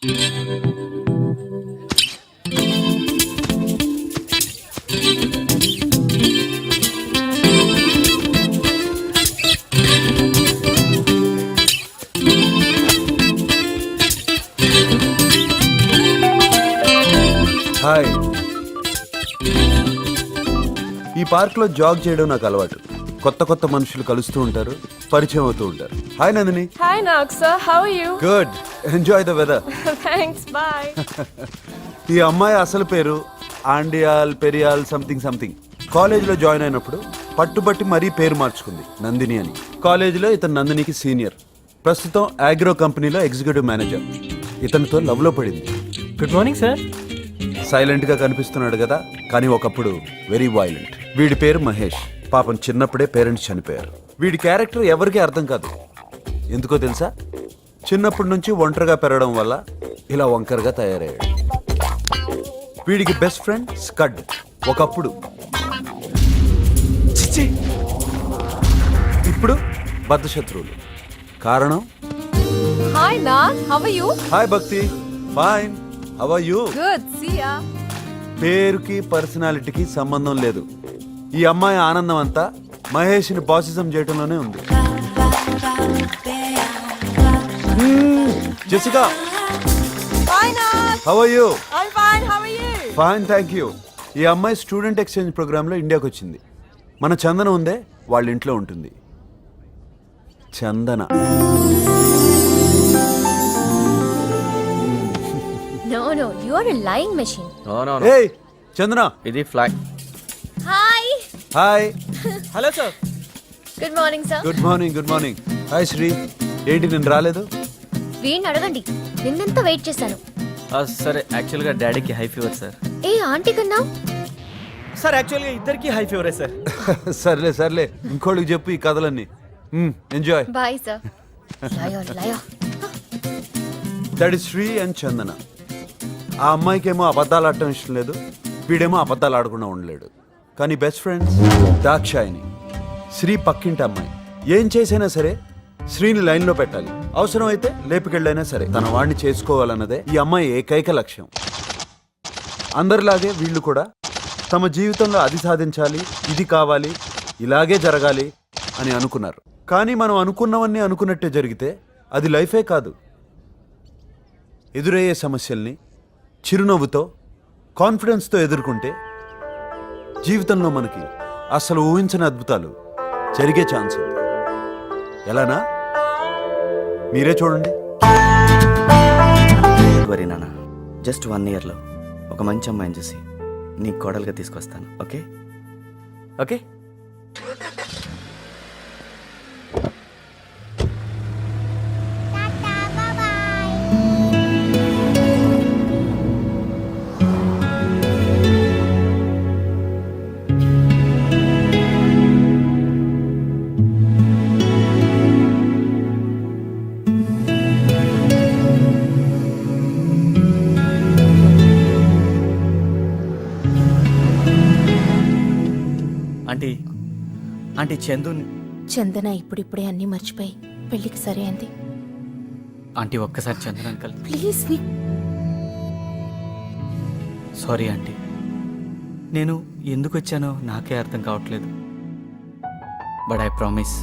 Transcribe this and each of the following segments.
Hi. ఈ పార్క్లో zag చేయడం నాకు అలవాటు. కొత్త కొత్త మనుషులు కలుస్తూ ఉంటారు, పరిచయం అవుతూ ఉంటారు. Hi Nandini. Hi Naksa, how are you? Good, enjoy the weather. Thanks, bye. ఈ అమ్మాయి అసలు పేరు ఆండియాల్ పెరియాల్ సంథింగ్ సంథింగ్. కాలేజీలో జాయిన్ అయినప్పుడు పట్టుబట్టి మరీ పేరు మార్చుకుంది, నందిని అని. కాలేజీలో ఇతను నందినికి సీనియర్. ప్రస్తుతం అగ్రో కంపెనీలో ఎగ్జిక్యూటివ్ మేనేజర్. ఇతనితో లవ్ లో పడింది. Good morning sir. సైలెంట్ గా కనిపిస్తున్నాడు కదా, కానీ ఒకప్పుడు వెరీ వైలెంట్. వీడి పేరు మహేష్. పాపం చిన్నప్పుడే పేరెంట్స్ చనిపోయారు. వీడి క్యారెక్టర్ ఎవరికీ అర్థం కాదు. ఎందుకో తెలుసా? చిన్నప్పటి నుంచి ఒంటరిగా పెరగడం వల్ల ఇలా వంకరగా తయారయ్యాడు. వీడికి బెస్ట్ ఫ్రెండ్ స్కడ్. ఒకప్పుడు, చిచి, ఇప్పుడు బద్ధశత్రువులు. కారణం? Hi Nak, how are you? Hi Bhakti. Fine, how are you? Good, see ya. పేరుకి పర్సనాలిటీకి సంబంధం లేదు. ఈ అమ్మాయి ఆనందం అంతా మహేష్ని బాసిజం చేయడంలోనే ఉంది. Jessica, Hi Nak. How are you? I'm fine, how are you? Fine, thank you. ఈ అమ్మాయి స్టూడెంట్ ఎక్స్చేంజ్ ప్రోగ్రాంలో ఇండియాకి వచ్చింది. మన చందన ఉందే, వాళ్ళ ఇంట్లో ఉంటుంది. చందన. No, you are a lying machine. No. ఏయ్ చందన. ఇది flag. Hi. Hi. Hello sir. Good morning, sir. Good morning. Good morning. Hi Sri. ఏంటి నేను రాలేదు? వీణ్ణి అడగండి. నిన్నెంత వెయిట్ చేశాను. సరే, యాక్చువల్గా డాడీకి హై ఫీవర్ సార్. ఏ ఆంటీ కన్నా సార్ యాక్చువల్గా ఇద్దరికి హై ఫీవరే సార్. సర్లే సర్లే, ఇంకోళ్ళకి చెప్పు ఈ కథలన్నీ. ఎంజాయ్. Bye sir. లయో that is Sri and Chandana. ఆ అమ్మాయికేమో అబద్ధాలు ఆడటం ఇష్టం లేదు, వీడేమో అబద్ధాలు ఆడకుండా ఉండలేడు. కానీ బెస్ట్ ఫ్రెండ్స్ దాక్షాయిని. శ్రీ పక్కింటి అమ్మాయి. ఏం చేసైనా సరే శ్రీని లైన్లో పెట్టాలి. అవసరమైతే లేపుకెళ్ళైనా సరే తన వాడిని చేసుకోవాలన్నదే ఈ అమ్మాయి ఏకైక లక్ష్యం. అందరిలాగే వీళ్ళు కూడా తమ జీవితంలో అది సాధించాలి, ఇది కావాలి, ఇలాగే జరగాలి అని అనుకున్నారు. కానీ మనం అనుకున్నవన్నీ అనుకున్నట్టే జరిగితే అది లైఫే కాదు. ఎదురయ్యే సమస్యల్ని చిరునవ్వుతో, కాన్ఫిడెన్స్తో ఎదుర్కొంటే జీవితంలో మనకి అసలు ఊహించని అద్భుతాలు జరిగే ఛాన్స్ ఉంది. ఎలానా? మీరే చూడండి. వరి నాన్న, జస్ట్ 1 yearలో ఒక మంచి అమ్మాయిని చూసి నీకు కోడలుగా తీసుకొస్తాను. Okay okay. ఆంటీ చందన ఇప్పుడిప్పుడే అన్నీ మర్చిపోయి పెళ్లికి సరే అంది. ఆంటీ ఒక్కసారి చందన అంకల్ ప్లీజ్. సారీ ఆంటీ, నేను ఎందుకు వచ్చానో నాకే అర్థం కావట్లేదు. బట్ ఐ ప్రామిస్,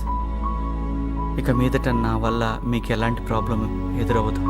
ఇక మీదట నా వల్ల మీకు ఎలాంటి problem ఎదురవ్వదు.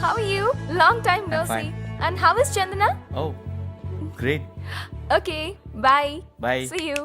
How are you? Long time no see. And how is Chandana? Oh, great. Okay, bye. Bye. See you.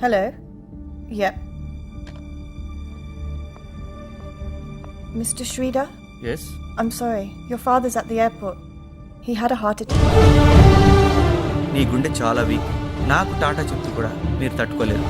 Hello? Yep. Mr. Sridhar? Yes I'm sorry. Your father's at the airport. He had a heart attack. నీ గుండె చాలా week. నాకు టాటా చెప్తూ కూడా మీరు తట్టుకోలేరు.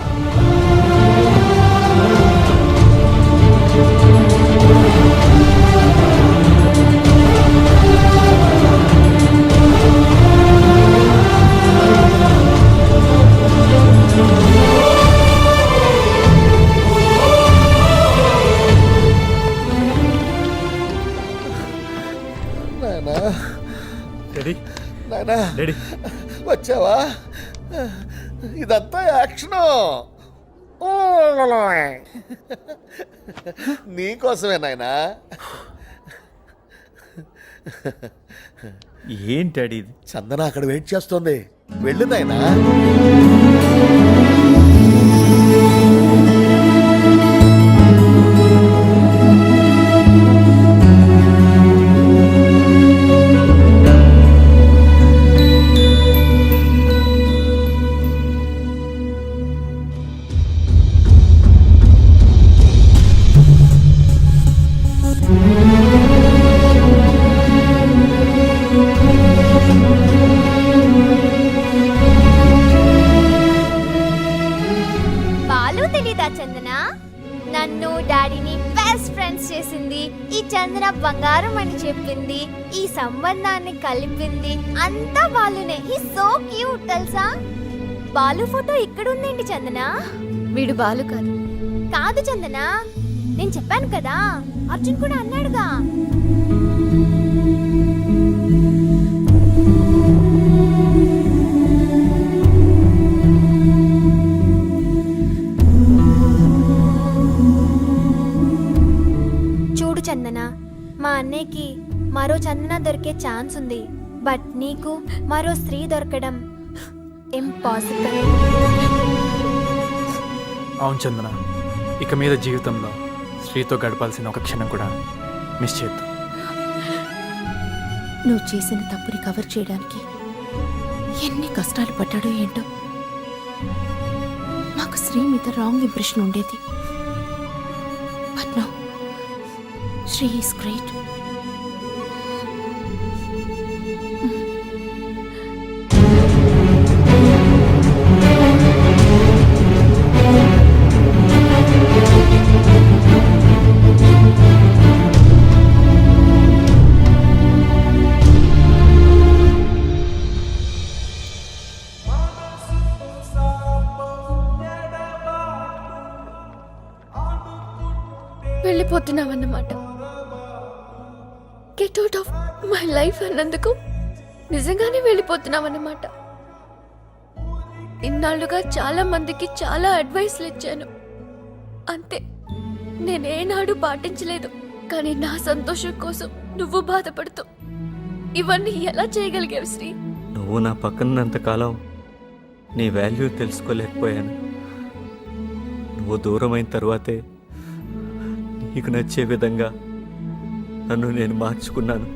Ready నాయనా ready. వచ్చావా? ఇదంతా యాక్షను. నీకోసమే నాయనా. ఏంటి డాడీ ఇది? చందన అక్కడ వెయిట్ చేస్తోంది. వెళ్ళు నాయనా. బాలు తెలీదా చందన? నన్ను డాడీని బెస్ట్ ఫ్రెండ్స్ చేసింది, ఈ చందన బంగారం అని చెప్పింది, ఈ సంబంధాన్ని కలిపింది అంతా బాలునే. హీ సో క్యూట్ తెలుసా? బాలు ఫోటో ఇక్కడ ఉందేంటి చందన? వీడు బాలు కాదు. కాదు చందన, నేను చెప్పాను కదా, అర్జున్ కూడా అన్నాడుగా. చూడు చందన, మా అన్నయ్యకి మరో చందన దొరికే ఛాన్స్ ఉంది, బట్ నీకు మరో స్త్రీ దొరకడం ఇంపాసిబుల్. అవును చందన, ఇక మీద జీవితంలో శ్రీతో గడపాల్సిన ఒక క్షణం కూడా మిస్ చేయొద్దు. నువ్వు చేసిన తప్పుని కవర్ చేయడానికి ఎన్ని కష్టాలు పడ్డాడో ఏంటో. నాకు శ్రీ మీద రాంగ్ ఇంప్రెషన్ ఉండేది, but now Sri is great. వెళ్ళిపోతున్నామన్నమాట. Get out of my life అన్నందుకు నిజంగానే వెళ్ళిపోతున్నామన్నమాట. ఇన్నాళ్ళుగా చాలా మందికి చాలా అడ్వైస్లు ఇచ్చాను, అంతే, నేనేనాడు పాటించలేదు. కానీ నా సంతోషం కోసం నువ్వు బాధపడుతూ ఇవన్నీ ఎలా చేయగలిగావు శ్రీ? నువ్వు నా పక్కనంతకాలం నీ వాల్యూ తెలుసుకోలేకపోయాను. నువ్వు దూరమైన తర్వాతే నీకు నచ్చే విధంగా నన్ను నేను మార్చుకున్నాను.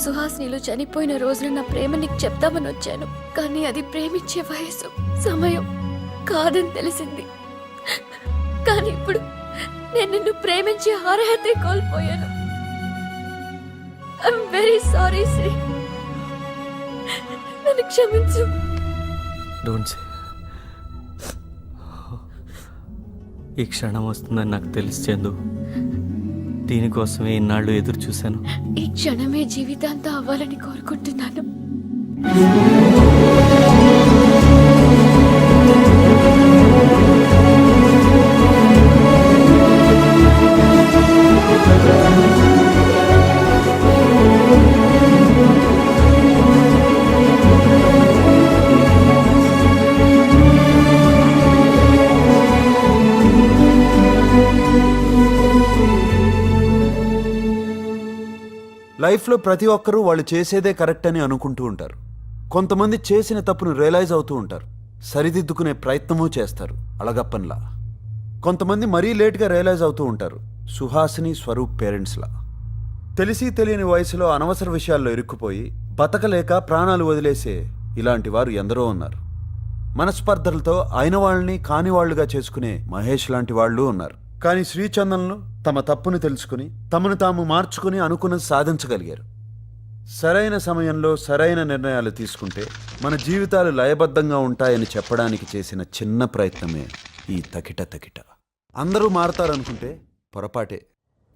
సుహాసినిలో చనిపోయిన రోజున నా ప్రేమ నీకు చెప్తామని వచ్చాను, కానీ అది ప్రేమించే వయసు, సమయం కాదని తెలిసింది. కానీ ఇప్పుడు నేను నిన్ను ప్రేమించే అర్హతే కోల్పోయాను. ఐఎమ్ వెరీ సారీ శ్రీ, నన్ను క్షమించు. Don't say. ఈ క్షణం వస్తుందని నాకు తెలుసు చందు. దీనికోసమే ఇన్నాళ్ళు ఎదురు చూశాను. ఈ క్షణమే జీవితాంతం అవ్వాలని కోరుకుంటున్నాను. లైఫ్లో ప్రతి ఒక్కరూ వాళ్ళు చేసేదే కరెక్ట్ అని అనుకుంటూ ఉంటారు. కొంతమంది చేసిన తప్పును రియలైజ్ అవుతూ ఉంటారు, సరిదిద్దుకునే ప్రయత్నమూ చేస్తారు అలగప్పన్లా. కొంతమంది మరీ లేట్గా రియలైజ్ అవుతూ ఉంటారు, సుహాసిని, స్వరూప్ పేరెంట్స్లా. తెలిసి తెలియని వయసులో అనవసర విషయాల్లో ఇరుక్కుపోయి బతకలేక ప్రాణాలు వదిలేసే ఇలాంటి వారు ఎందరో ఉన్నారు. మనస్పర్ధలతో అయిన వాళ్ళని కాని వాళ్ళుగా చేసుకునే మహేష్ లాంటి వాళ్ళు ఉన్నారు. కానీ శ్రీచందన్లు తమ తప్పును తెలుసుకుని తమను తాము మార్చుకుని అనుకున్నది సాధించగలిగారు. సరైన సమయంలో సరైన నిర్ణయాలు తీసుకుంటే మన జీవితాలు లయబద్ధంగా ఉంటాయని చెప్పడానికి చేసిన చిన్న ప్రయత్నమే ఈ తకిట తకిట. అందరూ మారతారనుకుంటే పొరపాటే.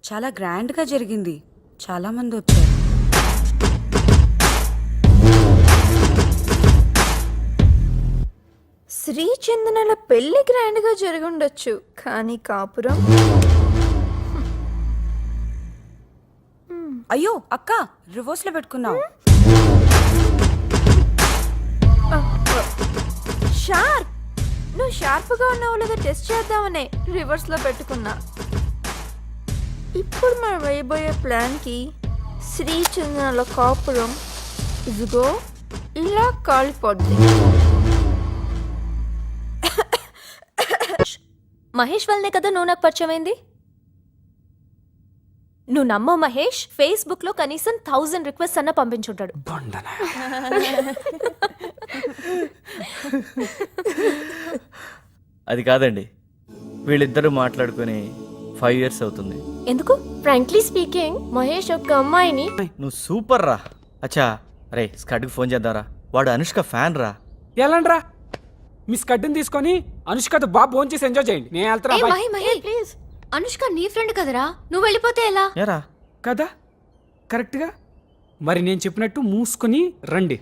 చాలా గ్రాండ్గా జరిగింది, చాలా మంది వచ్చారు. శ్రీచందనల పెళ్లి గ్రాండ్ గా జరుగుండొచ్చు, కానీ కాపురం అయ్యో అక్క, రివర్స్ లో పెట్టుకున్నావు. షార్ప్, నువ్వు షార్ప్ గా ఉన్నావు లేదా టెస్ట్ చేద్దామనే రివర్స్ లో పెట్టుకున్నా. ఇప్పుడు మనం వేయబోయే ప్లాన్ కి శ్రీచందనల కాపురం ఇదిగో ఇలా కాలిపోద్ది. మహేష్ వల్లనే కదా నువ్వు నాకు పరిచయం అయింది. నువ్వు నమ్మో మహేష్ ఫేస్బుక్ లో కనీసం 1000 రిక్వెస్ట్ అన్న పంపించుంటాడు. అది కాదండి, వీళ్ళిద్దరూ మాట్లాడుకుని 5 years అవుతుంది. ఎందుకు? ఫ్రాంక్లీ స్పీకింగ్ మహేష్ ఒక అమ్మాయిని నువ్వు సూపర్ రా. అచ్చా, అరే స్కడ్కి ఫోన్ చేద్దారా, వాడు అనుష్క ఫ్యాన్ రా. ఎలాండ్రా మీ స్కడ్ని తీసుకొని అనుష్కతో బాగా ఫోన్ చేసి ఎంజాయ్ చేయండి. నేను వెళ్తున్నా, bye. ప్లీజ్, అనుష్క నీ ఫ్రెండ్ కదరా, నువ్వు వెళ్ళిపోతే ఎలా? ఏరా కదా కరెక్ట్గా. మరి నేను చెప్పినట్టు మూసుకొని రండి.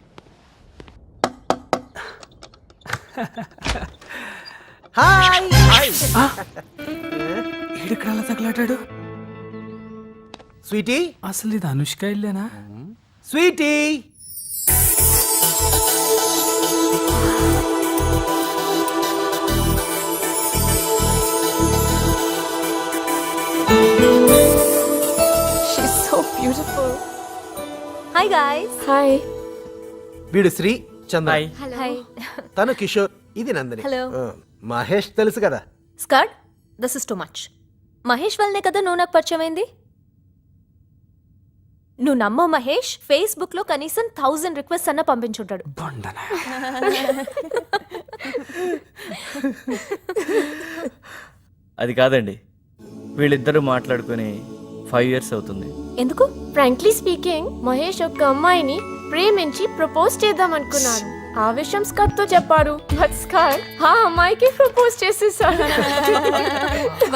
ఈడిక్కడ అలా తగలాటాడు. స్వీటీ, అసలు ఇది అనుష్క ఇల్లేనా? Sweetie, She's so beautiful. Hi guys. Hi. వీడు శ్రీ చంద్ర, హాయ్. తను కిషోర్, ఇది నందిని. Hello. మహేష్ తెలుసు కదా. Scud, this is too much. Mahesh వల్లనే కదా నువ్వు నాకు పరిచయం అయింది. నువ్వు నమ్మో మహేష్ ఫేస్బుక్ లో కనీసం 1000 రిక్వెస్ట్ అన్న పంపించుంటాడు. అది కాదండి, వీళ్ళిద్దరూ మాట్లాడుకుని 5 years అవుతుంది. ఎందుకు? ఫ్రాంక్లీ స్పీకింగ్ మహేష్ ఒక అమ్మాయిని ప్రేమించి ప్రపోజ్ చేద్దాం అనుకున్నాడు. ఆ విషయం స్కట్ తో చెప్పాడు, బట్ స్కట్ ఆ అమ్మాయికి ప్రపోజ్ చేసేసాడు.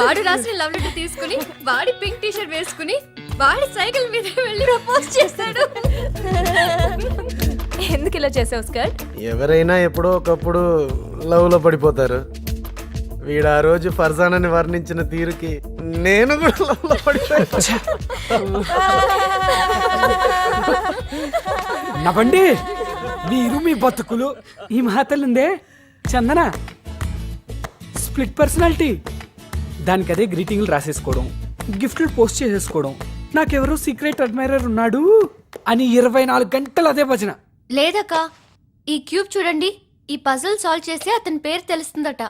వాడు రాసిన లవ్ లెటర్ తీసుకుని వాడి పింక్ టీ షర్ట్ వేసుకుని వాడి సైకిల్ మీద వెళ్ళి ప్రపోజ్ చేశాడు. ఎందుకు ఇలా చేసావు స్కట్? ఎవరైనా ఎప్పుడో ఒకప్పుడు లవ్ లో పడిపోతారు. వీడు ఆ రోజు ఫర్జానాని వర్ణించిన తీరుకి నేను కూడా లవ్ లో పడిపోయాను. నవ్వండి మీరు మీ బతుకులు. ఈ మాటలుందే చందన స్ప్లిట్ పర్సనాలిటీ. దానికి అదే గ్రీటింగ్లు రాసేసుకోవడం, గిఫ్ట్లు పోస్ట్ చేసేసుకోవడం, నాకెవరో సీక్రెట్ అడ్మైరర్ ఉన్నాడు అని 24 గంటలు అదే భజన. లేదక్క, ఈ క్యూబ్ చూడండి, ఈ పజిల్ సాల్వ్ చేస్తే అతని పేరు తెలుస్తుందట.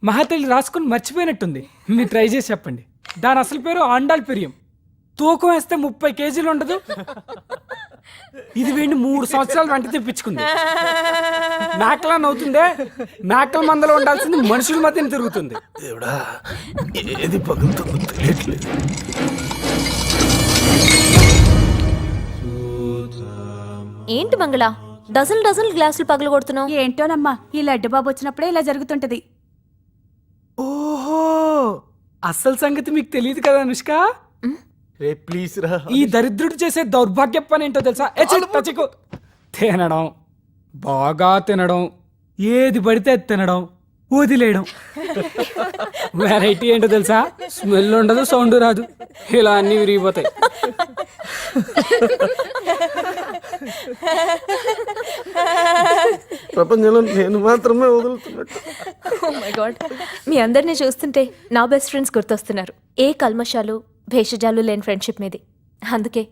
మహాతల్లి రాసుకుని మర్చిపోయినట్టుంది. మీరు ట్రై చేసి చెప్పండి. దాని అసలు పేరు ఆండాల్ పెరియం. తూకం వేస్తే 30 కేజీలు ఉండదు. ఇది వీడిని 3 సంవత్సరాలు వెంట తెప్పించుకుంది. మేకలా నవ్వుతుందే, మేకల మందలో ఉండాల్సింది మనుషుల మధ్యన తిరుగుతుంది. దేవుడా, ఏది పగులుతుందో తెలియట్లేదు. ఏంటి మంగళ డజన్ గ్లాసులు పగలు కొడుతున్నావు? ఏంటోనమ్మా, ఈ లడ్డు బాబు వచ్చినప్పుడే ఇలా జరుగుతుంటది. ఓహో, అసలు సంగతి మీకు తెలియదు కదా అనుష్క. రే ప్లీజ్ రా. ఈ దరిద్రుడు చేసే దౌర్భాగ్య పని ఏంటో తెలుసా? తినడం, బాగా తినడం, ఏది పడితే అది తినడం, వదిలేయడం. వెరైటీ ఏంటో తెలుసా? స్మెల్ ఉండదు, సౌండ్ రాదు, ఇలా అన్ని విరిగిపోతాయి. ప్రపంచంలో నేను మాత్రమే వదులుతున్నట్టు. Oh my God. మీ అందరినీ చూస్తుంటే నా బెస్ట్ ఫ్రెండ్స్ గుర్తొస్తున్నారు. ఏ కల్మషాలు భేషజాలు లేని ఫ్రెండ్షిప్ మీది. అందుకే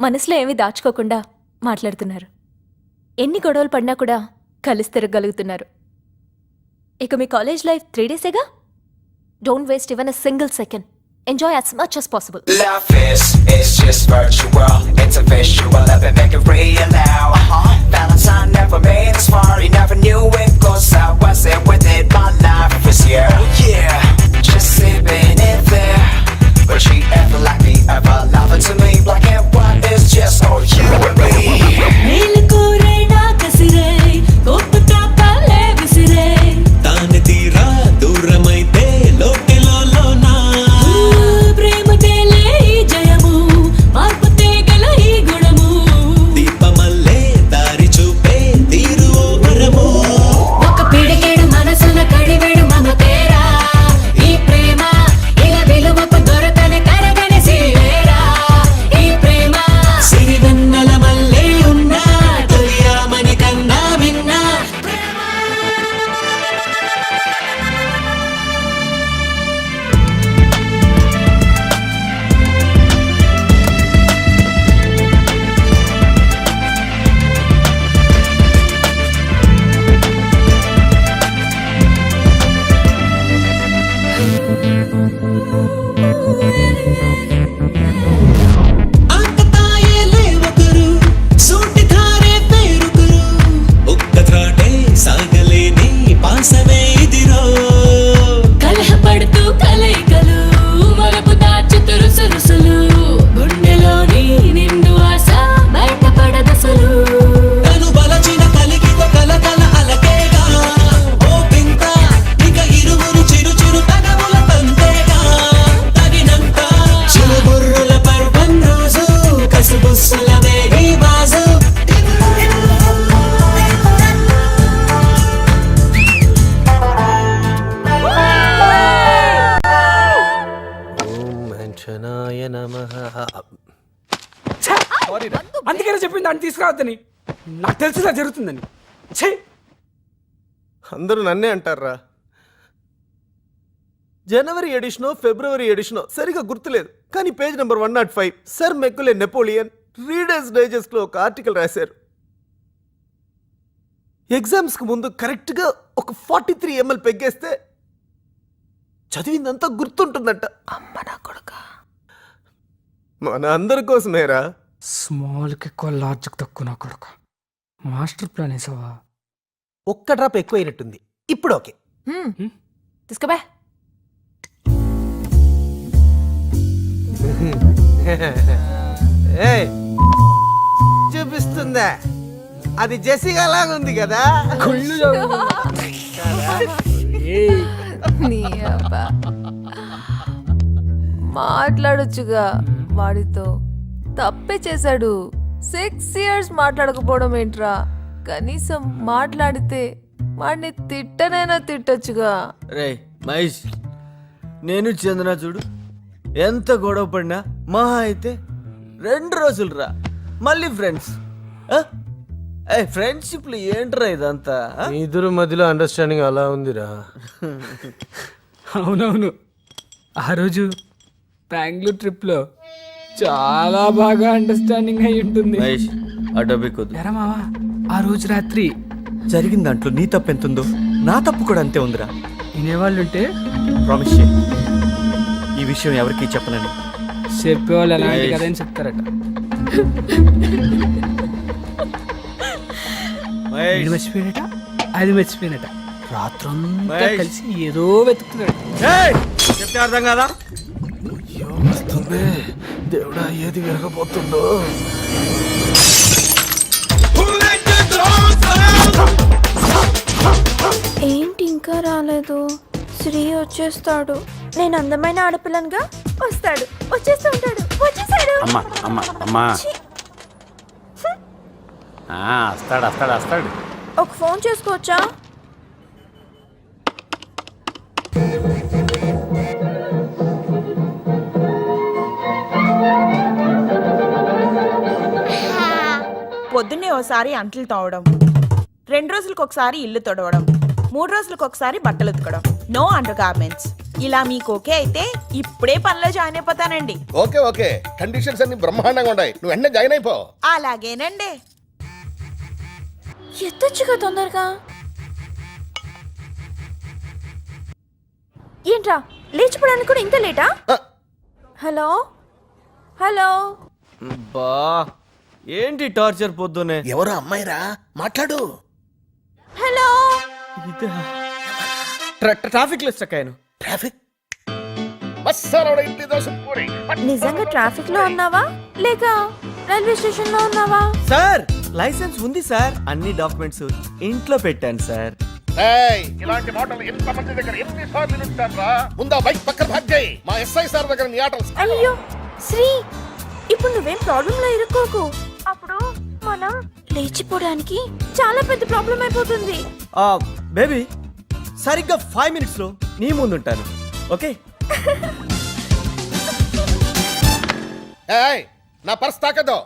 మనసులో ఏమీ దాచుకోకుండా మాట్లాడుతున్నారు. ఎన్ని గొడవలు పడినా కూడా కలిసి తిరగలుగుతున్నారు. ఇక మీ కాలేజ్ లైఫ్ 3 డేసేగా. Don't waste even a single second. Enjoy as much as possible. Love is just virtual. It's a visual, let me make it real now. Valentine never made us far. You never knew it, 'cause I wasn't with it. My life was here, yeah, just sipping it there. But she ever like me, ever loving to me. Black and white is just all you and me. తాను తీరా దూరమైతే లోకెలో లోనా దీపమల్లే దారి చూపే తీరు ఓ వరము. ఒక పిడికెడు మనసున కడివెడు మమతేరా ఈ ప్రేమ ఇల విలువకు దొరకని కరగని సిల్వేరా ఈ ప్రేమ సిరివెన్నెల మల్లే ఉన్నా తొలియామని కన్నా విన్నా. ఆకతాయేలే ఒకరు సూటి ధారే పేరుకురు ఒక్క త్రాటే సాగలేని పాసమే ఇదిరో. కలహపడుతూ కలయికలు మరపు దాచుతూ రుసరుసలు గుండెలోని నిండు ఆశ బయటపడదసలు తను బలచిన కలిగితో కలకల అలకేగా ఓ పింత ఇక ఇరువురు చిరు చిరు తగవుల తంతేగా తగినంత చిరుబుర్రుల పర్వం రోజు కసుబుస్సులదే ఈ బాజు. ఓం మంచనాయ నమః. అందుకనే చెప్పింది దాన్ని తీసుకురావద్దని. నాకు తెలుసు ఇలా జరుగుతుందని. ఛే! అందరూ నన్నే అంటారా. జనవరి ఎడిషనో ఫిబ్రవరి ఎడిషనో సరిగా గుర్తులేదు, కానీ page number 105 sir మెక్కులే Napoleon readers digest లో ఒక ఆర్టికల్ రాశారు. ఎగ్జామ్స్ కు ముందు కరెక్ట్ గా ఒక 43 ml పెగ్గేస్తే చదివిందంతా గుర్తుంటుందంట. అమ్మ నా కొడుక, మన అందరి కోసమేరా. స్మాల్కి ఎక్కువ లార్జ్కి తక్కువ నా కొడుకు. మాస్టర్ ప్లాన్ వేసావా? ఒక్క డ్రాప్ ఎక్కువైనట్టుంది. ఇప్పుడు ఓకే. తీసుకోబా. ఏయ్, చూపిస్తుందా? అది జెసిగా లాగా ఉంది కదా. నీ అబ్బా. మాట్లాడొచ్చుగా వాడితో. తప్పే చేశాడు. 6 years మాట్లాడకపోవడం ఏంట్రా? కనీసం మాట్లాడితే వాడిని తిట్టనైనా తిట్టొచ్చుగా. రే మహేష్, నేను చందన చూడు ఎంత గొడవ పడినా మహా అయితే 2 రోజులు రా, మళ్ళీ ఫ్రెండ్స్. ఫ్రెండ్షిప్లు ఏంట్రా ఇదంతా? మీ ఇద్దరు మధ్యలో అండర్స్టాండింగ్ అలా ఉందిరా. అవునవును, ఆ రోజు బెంగళూరు ట్రిప్లో చాలా బాగా అండర్స్టాండింగ్ అయి ఉంటుంది. మహేష్, ఆ టాపిక్ వద్దు. ఎరా మావా, ఆ రోజు రాత్రి జరిగిన దాంట్లో నీ తప్పు ఎంత ఉందో నా తప్పు కూడా అంతే ఉందిరా. వినేవాళ్ళుంటే ప్రామిస్ చేయి, ఈ విషయం ఎవరికీ చెప్పనని. చెప్పేవాళ్ళు ఎలాంటి కదా అని చెప్తారట. ఇది మర్చిపోయినట, అది మర్చిపోయినట. రాత్రంతా కలిసి ఏదో వెతుకుతున్నాడు. చెప్తే అర్థం కదా? వస్తుంది దేవుడా, ఏది విరగబోతుందో. ఏంటి ఇంకా రాలేదు? శ్రీ వచ్చేస్తాడు. నేను అందమైన ఆడపిల్లనుగా వస్తాడు, వచ్చేస్తూ ఉంటాడు. వచ్చేసాడు. అమ్మా అమ్మా అమ్మా, వస్తాడు వస్తాడు వస్తాడు. ఒక ఫోన్ చేసుకోవచ్చా? పొద్దున్నే ఓసారి అంట్లు తోవడం, 2 రోజులకు ఒకసారి ఇల్లు తొడవడం, 3 రోజులకు ఒకసారి బట్టలు ఉతకడం. No under garments. ఇలా మీకు ఓకే అయితే ఇప్పుడే పనిలో జాయిన్ అయిపోతానండి. ఓకే ఓకే, కండిషన్స్ అన్ని బ్రహ్మాండంగా ఉన్నాయి. నువ్వు వెంటనే జాయిన్ అయిపో. అలాగేనండి. ఎత్తొచ్చుగా తొందరగా. ఏంట్రా లేచిపోవడానికి కూడా ఇంత లేటా? Hello hello. బా ఏంటి టార్చర్ పొద్దునే? ఎవరో అమ్మాయిరా, మాట్లాడు. హలో. ట్రాఫిక్ లో స్టక్ అయ్యాను. ట్రాఫిక్ మస్సారోడ ఇడ్లీ దోశ పూరి. నిజంగా ట్రాఫిక్ లో ఉన్నావా లేక రైల్వే స్టేషన్ లో ఉన్నావా? సార్ లైసెన్స్ ఉంది సార్, అన్ని డాక్యుమెంట్స్ ఇంట్లో పెట్టాను సార్. ఏయ్, ఇలాంటి మాటలు ఎంత మంది దగ్గర ఎన్నిసార్లు వినుంటారా? ముందా బైక్ పక్కన భాగ్ చేయి. మా ఎస్ఐ సార్ దగ్గర నీ ఆటలు. అయ్యో శ్రీ, ఇప్పుడు నువ్వేం ప్రాబ్లం లో ఇరుక్కోకు. అప్పుడు మనం లేచిపోవడానికి చాలా పెద్ద ప్రాబ్లం అయిపోతుంది. బేబీ సరిగ్గా 5 minutes లో నీ ముందు ఉంటాను. ఓకే? ఏయ్, నా పర్స్ తాకద్దు.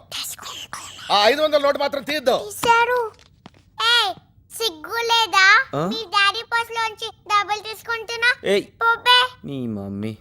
ఆ 500 నోటు మాత్రం తీయద్దు. సిగ్గు లేదా? మీ డాడీ పర్స్ లోంచి డబ్బులు తీసుకుంటున్నా. ఏయ్ పోపే. నీ మమ్మీ